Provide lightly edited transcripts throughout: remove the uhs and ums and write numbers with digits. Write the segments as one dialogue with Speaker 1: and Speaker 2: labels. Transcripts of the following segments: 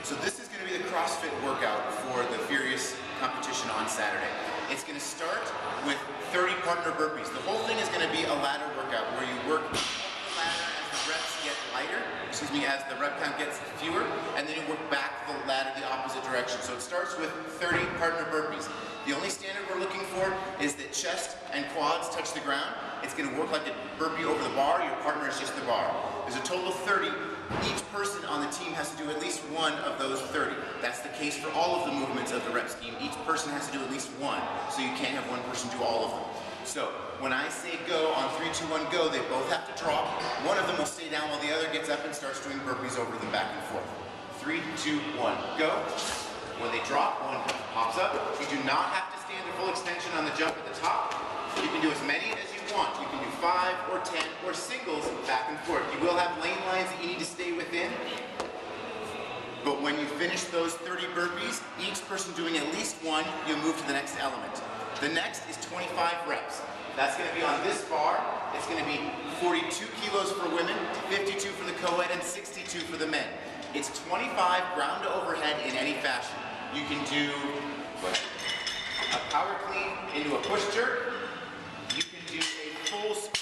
Speaker 1: So this is going to be the CrossFit workout for the Furious competition on Saturday. It's going to start with 30 partner burpees. The whole thing is going to be a ladder workout where you work up the ladder as the reps get lighter, as the rep count gets fewer, and then you work back the ladder the opposite direction. So it starts with 30 partner burpees. The only standard we're looking for is that chest and quads touch the ground. It's going to work like a burpee over the bar. Your partner is just the bar. There's a total of 30. Each person on the team has to do at least one of those 30. That's the case for all of the movements of the rep scheme. Each person has to do at least one, so you can't have one person do all of them. So when I say go on 3, 2, 1, go, they both have to drop. One of them will stay down while the other gets up and starts doing burpees over them back and forth. 3, 2, 1, go. When they drop, one pops up. You do not have to stand a full extension on the jump at the top. You can do as many as you want. You can do 5 or 10 or singles back and forth. You will have lane lines that you need to stay within. But when you finish those 30 burpees, each person doing at least one, you'll move to the next element. The next is 25 reps. That's going to be on this bar. It's going to be 42 kilos for women, 52 for the co-ed, and 62 for the men. It's 25 ground to overhead in any fashion. You can do a power clean into a push jerk. You can do a full squat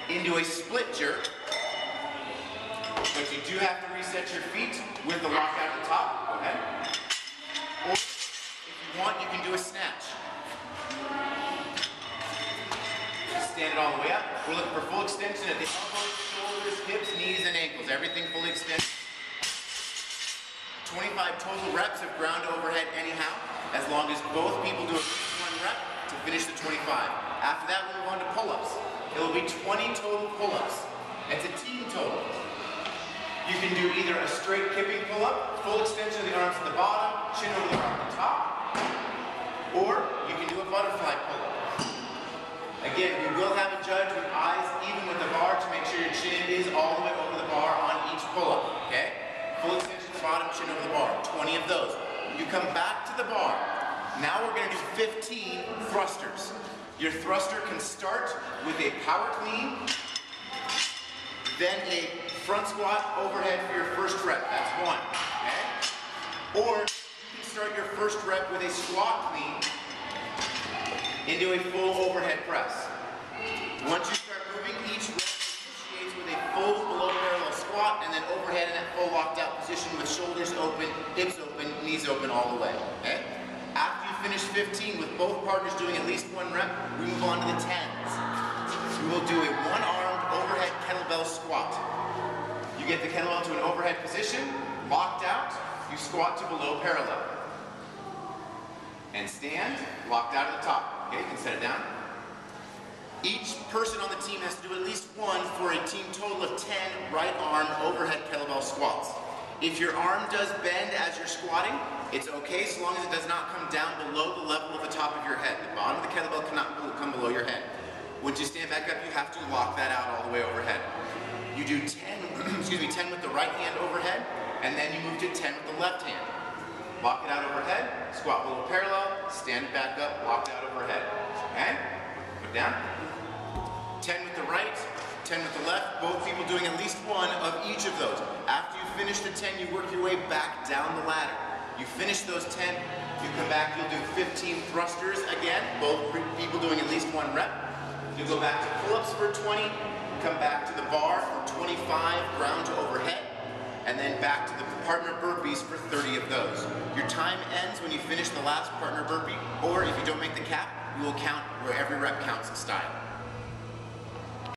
Speaker 1: clean into a split jerk. But you do have to reset your feet with the lock out at the top. Go ahead. Or if you want, you can do a snatch. Stand it all the way up. We're looking for full extension at the elbows, shoulders, hips, knees, and ankles. Everything fully extended. 25 total reps of ground to overhead anyhow, as long as both people do at least one rep to finish the 25. After that, we'll move on to pull-ups. It will be 20 total pull-ups. It's a team total. You can do either a straight kipping pull-up, full extension of the arms at the bottom, chin over the arm at the top, or you can do a butterfly pull-up. Again, you will have a judge with eyes even with the bar to make sure your chin is all the way over the bar on each pull-up, okay? Full extension at the bottom, chin over the bar, 20 of those. You come back to the bar. Now we're going to do 15 thrusters. Your thruster can start with a power clean, then a front squat overhead for your first rep. That's one, okay? Or you can start your first rep with a squat clean into a full overhead press. Once you start moving, each rep initiates with a full below parallel squat and then overhead in that full locked out position with shoulders open, hips open, knees open all the way, okay? After you finish 15 with both partners doing at least one rep, we move on to the 10s. We will do a one-armed overhead kettlebell squat. You get the kettlebell to an overhead position, locked out, you squat to below parallel. And stand, locked out at the top. Okay, you can set it down. Each person on the team has to do at least one for a team total of 10 right arm overhead kettlebell squats. If your arm does bend as you're squatting, it's okay so long as it does not come down below the level of the top of your head. The bottom of the kettlebell cannot come below your head. Once you stand back up, you have to lock that out all the way overhead. You do 10, 10 with the right hand overhead, and then you move to 10 with the left hand. Lock it out overhead, squat below parallel, stand it back up, locked out overhead. Okay? Put down. 10 with the right, 10 with the left, both people doing at least one of each of those. After you finish the 10, you work your way back down the ladder. You finish those 10, you come back, you'll do 15 thrusters again, both people doing at least one rep. You go back to pull-ups for 20, come back to the bar for 25 ground to overhead, and then back to the partner burpees for 30 of those. Your time ends when you finish the last partner burpee, or if you don't make the cap, we will count where every rep counts style.